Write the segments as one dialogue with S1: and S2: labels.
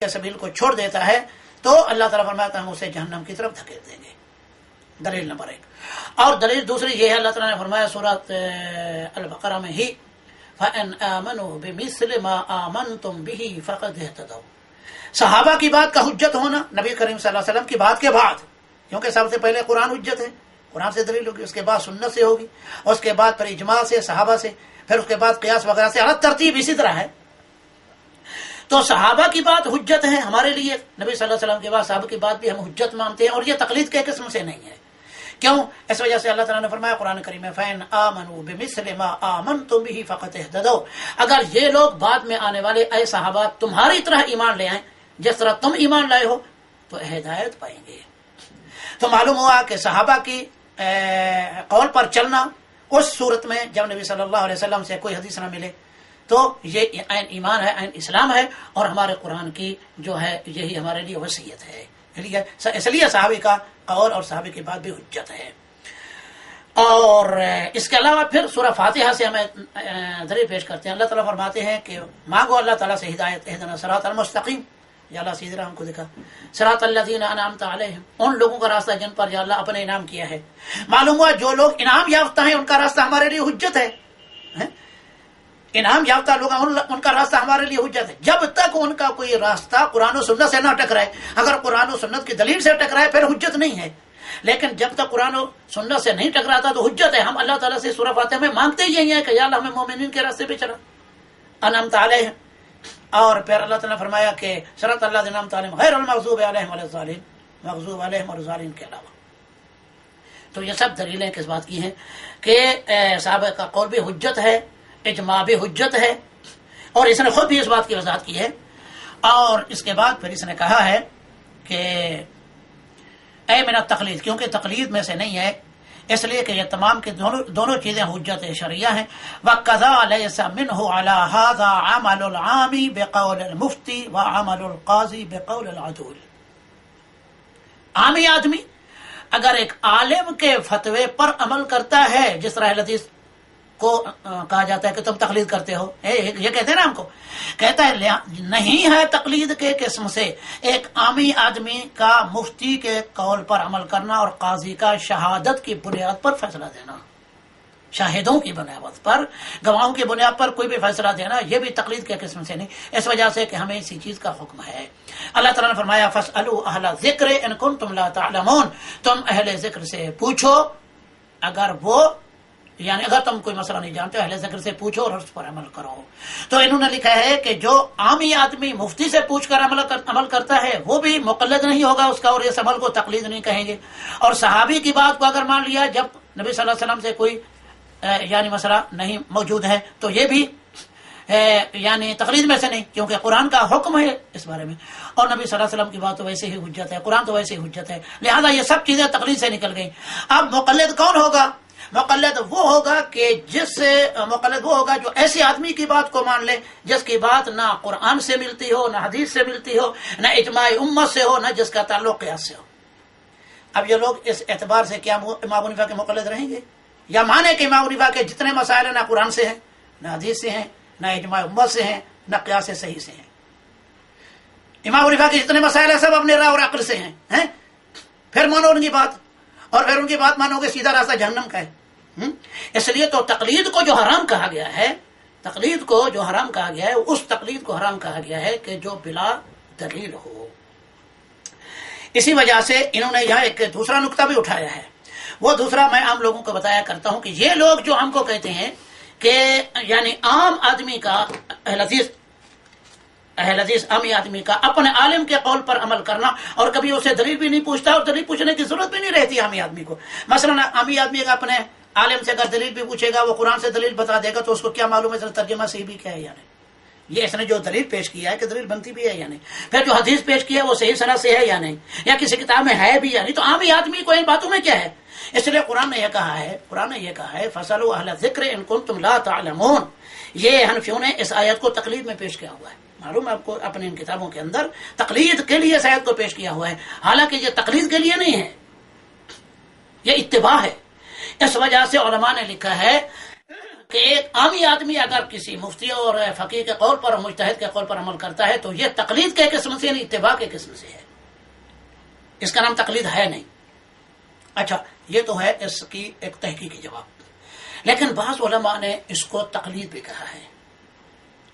S1: کے سبیل کو چھوڑ دیتا ہے تو اللہ تعالیٰ فرماتا ہے ہم اسے جہنم کی طرف دھکیل دیں گے. دلیل نمبر 1. اور دلیل دوسری یہ ہے اللہ تعالیٰ نے فرمایا سورۃ البقرہ میں ہی فَإِنْ آمَنُوا بِمِثْلِ مَا آمَنْتُمْ بِهِ فَقَدْ اهْتَدَوْا. صحابہ کی بات کا حجت ہونا نبی کریم صلی اللہ علیہ وسلم کی بات کے بعد، کیونکہ سب سے پہلے قرآن حجت ہے، قرآن سے دلیل ہوگی، اس کے بعد سنت سے ہوگی، اور اس کے بعد پھر اجماع سے، صحابہ سے، پھر اس کے بعد قیاس وغیرہ سے، الگ ترتیب اسی طرح ہے. تو صحابہ کی بات حجت ہے ہمارے لیے، نبی صلی اللہ علیہ وسلم کے بعد صحابہ کی بات بھی ہم حجت مانتے ہیں، اور یہ تقلید کے قسم سے نہیں ہے. کیوں؟ اس وجہ سے اللہ تعالیٰ نے فرمایا قرآن کریم میں فَإِنْ آمَنُوا بِمِثْلِ مَا آمَنْتُمْ بِهِ فَقَدْ اهْتَدَوْا. اگر یہ لوگ بعد میں آنے والے اے صحابہ تمہاری طرح ایمان لے آئیں جس طرح تم ایمان لائے ہو تو ہدایت پائیں گے. تو معلوم ہوا کہ صحابہ کی قول پر چلنا اس صورت میں جب نبی صلی اللہ علیہ وسلم سے کوئی حدیث نہ ملے تو یہ عین ایمان ہے، عین اسلام ہے، اور ہمارے قرآن کی جو ہے یہی ہمارے لیے وصیت ہے. اس لیے صحابی کا قول اور صحابی کی بات بھی حجت ہے. اور اس کے علاوہ پھر سورہ فاتحہ سے ہمیں دلیل پیش کرتے ہیں. اللہ تعالیٰ فرماتے ہیں کہ مانگو اللہ تعالیٰ سے ہدایت، اہدنا الصراط المستقیم، یا اللہ سیدھا ہم کو دکھا، صراط الذین انعمت علیہم، ان لوگوں کا راستہ جن پر یا اللہ اپنے انعام کیا ہے. معلوم ہوا جو لوگ انعام یافتہ ہیں ان کا راستہ ہمارے لیے حجت ہے. انعام یافتہ لوگ ان کا راستہ ہمارے لیے حجت ہے جب تک ان کا کوئی راستہ قرآن و سنت سے نہ ٹکرائے. اگر قرآن و سنت کی دلیل سے ٹکرائے پھر حجت نہیں ہے، لیکن جب تک قرآن و سنت سے نہیں ٹکراتا تو حجت ہے. ہم اللہ تعالیٰ سے سورہ فاتحہ میں مانگتے ہی ہیں کہ یا اللہ ہمیں مومنین کے راستے پہ چلا، انعمت علیہم. اور پھر اللہ تعالیٰ نے فرمایا کہ صراط الذین انعمت علیہم غیر المغضوب علیہم ولا الضالین، مغضوب علیہم اور ضالین کے علاوہ. تو یہ سب دلیلیں کس بات کی ہیں کہ صحابہ کا قول بھی حجت ہے، اجماع بھی حجت ہے، اور اس نے خود بھی اس بات کی وضاحت کی ہے. اور اس کے بعد پھر اس نے کہا ہے کہ اے من التقلید، کیونکہ تقلید میں سے نہیں ہے، اس لیے کہ یہ تمام کے دونوں چیزیں حجت شرعیہ ہیں. وَقَذَا لَيْسَ مِنْهُ عَلَى هَذَا عَمَلُ الْعَامِ بِقَوْلِ الْمُفْتِي وَعَمَلُ الْقَاضِي بِقَوْلِ الْعَدُولِ. عامی آدمی اگر ایک عالم کے فتوے پر عمل کرتا ہے، جس طرح اہل حدیث کو کہا جاتا ہے کہ تم تقلید کرتے ہو، یہ کہتے ہیں نا ہم کو، کہتا ہے نہیں ہے تقلید کے قسم سے ایک عامی آدمی کا مفتی کے قول پر عمل کرنا اور قاضی کا شہادت کی بنیاد پر فیصلہ دینا، شاہدوں کی بنیاد پر، گواہوں کی بنیاد پر کوئی بھی فیصلہ دینا، یہ بھی تقلید کے قسم سے نہیں. اس وجہ سے کہ ہمیں اسی چیز کا حکم ہے. اللہ تعالیٰ نے فرمایا فَاسْأَلُوا أَهْلَ الذِّكْرِ إِن كُنتُمْ لَا تَعْلَمُونَ، تم اہل ذکر سے پوچھو اگر وہ، یعنی اگر تم کوئی مسئلہ نہیں جانتے اہل ذکر سے پوچھو اور اس پر عمل کرو. تو انہوں نے لکھا ہے کہ جو عامی آدمی مفتی سے پوچھ کر عمل کرتا ہے وہ بھی مقلد نہیں ہوگا اس کا، اور اس عمل کو تقلید نہیں کہیں گے. اور صحابی کی بات کو اگر مان لیا جب نبی صلی اللہ علیہ وسلم سے کوئی یعنی مسئلہ نہیں موجود ہے تو یہ بھی یعنی تقلید میں سے نہیں، کیونکہ قرآن کا حکم ہے اس بارے میں، اور نبی صلی اللہ علیہ وسلم کی بات تو ویسے ہی حجت ہے، قرآن تو ویسے ہی حجت ہے. لہذا یہ سب چیزیں تقلید سے نکل گئیں. اب مقلد کون ہوگا؟ مقلد وہ ہوگا کہ مقلد وہ ہوگا جو ایسے آدمی کی بات کو مان لے جس کی بات نہ قرآن سے ملتی ہو، نہ حدیث سے ملتی ہو، نہ اجماع امت سے ہو، نہ جس کا تعلق قیاس سے ہو. اب یہ لوگ اس اعتبار سے کیا امام ابو حنیفہ کے مقلد رہیں گے؟ یا مانے کہ امام ابو حنیفہ کے جتنے مسائل ہیں نہ قرآن سے ہیں، نہ حدیث سے ہیں، نہ اجماع امت سے ہیں، نہ قیاس صحیح سے ہیں. امام ابو حنیفہ کے جتنے مسائل ہیں سب اپنے رائے اور عقل سے ہیں. پھر مانو ان کی بات، اور پھر ان کی بات مانو گے سیدھا راستہ جہنم کا ہے. اس لیے تو تقلید کو جو حرام کہا گیا ہے، تقلید کو جو حرام کہا گیا ہے، اس تقلید کو حرام کہا گیا ہے کہ جو بلا دلیل ہو. اسی وجہ سے انہوں نے یہاں ایک دوسرا نقطہ بھی اٹھایا ہے. وہ دوسرا میں عام لوگوں کو بتایا کرتا ہوں کہ یہ لوگ جو ہم کو کہتے ہیں کہ یعنی عام آدمی کا اہل حدیث عامی آدمی کا اپنے عالم کے قول پر عمل کرنا، اور کبھی اسے دلیل بھی نہیں پوچھتا اور دلیل پوچھنے کی ضرورت بھی نہیں رہتی عامی آدمی کو. مثلا عامی آدمی کا اپنے عالم سے اگر دلیل بھی پوچھے گا وہ قرآن سے دلیل بتا دے گا تو اس کو کیا معلوم ہے ترجمہ صحیح بھی کیا ہے یا نہیں. یہ اس نے جو دلیل پیش کیا ہے کہ دلیل بنتی بھی ہے یا نہیں، پھر جو حدیث پیش کیا ہے وہ صحیح سند سے ہے یا نہیں، یا کسی کتاب میں ہے بھی یا نہیں. تو عامی آدمی کو ان باتوں میں کیا ہے؟ اس لیے قرآن نے یہ کہا ہے فَاسْأَلُوا أَهْلَ الذِّكْرِ إِن كُنتُمْ لَا تَعْلَمُونَ. یہ حنفیوں نے اس آیت کو تقلید میں پیش کیا ہوا ہے. معلوم ہے آپ کو اپنے ان کتابوں کے اندر تقلید کے لیے اس آیت کو پیش کیا ہوا ہے، حالانکہ یہ تقلید کے لیے نہیں ہے، یہ اتباع ہے. اس وجہ سے علماء نے لکھا ہے کہ کہ ایک عامی آدمی اگر کسی مفتی اور فقیہ کے قول پر اور مجتہد کے قول پر عمل کرتا ہے تو یہ تقلید کے قسم سے نہیں، اتباع کے قسم سے ہے، اس کا نام تقلید ہے نہیں۔ اچھا، یہ تو ہے اس کی ایک تحقیقی جواب، لیکن بعض علماء نے اس کو تقلید بھی کہا ہے،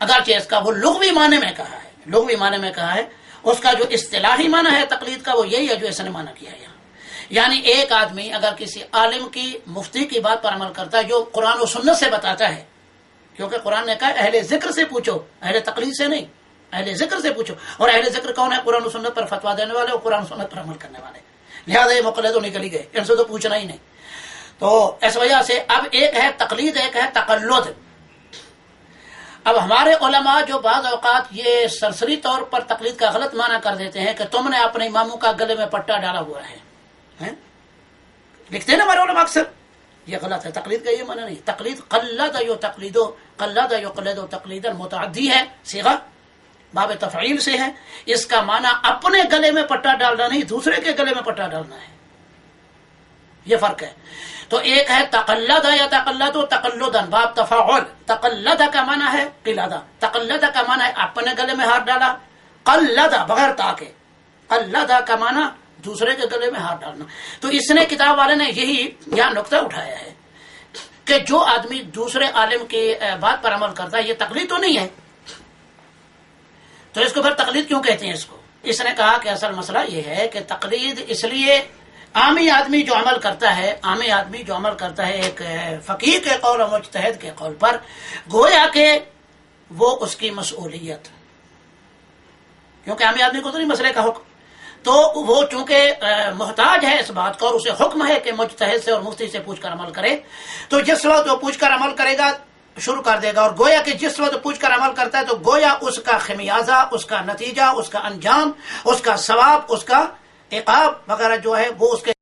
S1: اگرچہ اس کا وہ لغوی معنی میں کہا ہے، لغوی معنی میں کہا ہے، اس کا جو اصطلاحی معنی ہے تقلید کا وہ یہی ہے جو اس نے معنی کیا ہے یہاں۔ یعنی ایک آدمی اگر کسی عالم کی، مفتی کی بات پر عمل کرتا ہے جو قرآن و سنت سے بتاتا ہے، کیونکہ قرآن نے کہا اہل ذکر سے پوچھو، اہل تقلید سے نہیں، اہل ذکر سے پوچھو، اور اہل ذکر کون ہے؟ قرآن و سنت پر فتویٰ دینے والے اور قرآن و سنت پر عمل کرنے والے، لہٰذا یہ مقلد نکل ہی گئے، ان سے تو پوچھنا ہی نہیں۔ تو اس وجہ سے اب ایک ہے تقلید، ایک ہے تقلد۔ اب ہمارے علماء جو بعض اوقات یہ سرسری طور پر تقلید کا غلط معنی کر دیتے ہیں کہ تم نے اپنے اماموں کا گلے میں پٹا ڈالا ہوا ہے، لکھتے ہیں نا ہمارے علماء اکثر، یہ غلط ہے، تقلید کا یہ معنی نہیں۔ تقلید قلد یقلدو، قلد یقلدو تقلیدا متعدی ہے، صیغہ باب تفعیل سے ہے، اس کا معنی اپنے گلے میں پٹا ڈالنا نہیں، دوسرے کے گلے میں پٹا ڈالنا ہے، یہ فرق ہے۔ تو ایک ہے تقلد یا تقلد تقلدا باب تفاعل، تقلد کا معنی ہے قلادہ، تقلد کا معنی ہے اپنے گلے میں ہاتھ ڈالا، قلد بغیر تا کے، قلد کا معنی دوسرے کے گلے میں ہاتھ ڈالنا۔ تو اس نے کتاب والے نے یہی یہاں نقطہ اٹھایا ہے کہ جو آدمی دوسرے عالم کی بات پر عمل کرتا ہے یہ تقلید تو نہیں ہے، تو اس کو پھر تقلید کیوں کہتے ہیں اس کو؟ اس نے کہا کہ اصل مسئلہ یہ ہے کہ تقلید اس لیے عامی آدمی جو عمل کرتا ہے، عامی آدمی جو عمل کرتا ہے ایک فقیہ کے قول اور مجتہد کے قول پر، گویا کہ وہ اس کی مسئولیت، کیونکہ عامی آدمی کو تو نہیں مسئلے کا حکم، تو وہ چونکہ محتاج ہے اس بات کا اور اسے حکم ہے کہ مجتہد سے اور مفتی سے پوچھ کر عمل کرے، تو جس وقت وہ پوچھ کر عمل کرے گا شروع کر دے گا، اور گویا کہ جس وقت پوچھ کر عمل کرتا ہے تو گویا اس کا خمیازہ، اس کا نتیجہ، اس کا انجام، اس کا ثواب، اس کا عقاب وغیرہ جو ہے وہ اس کے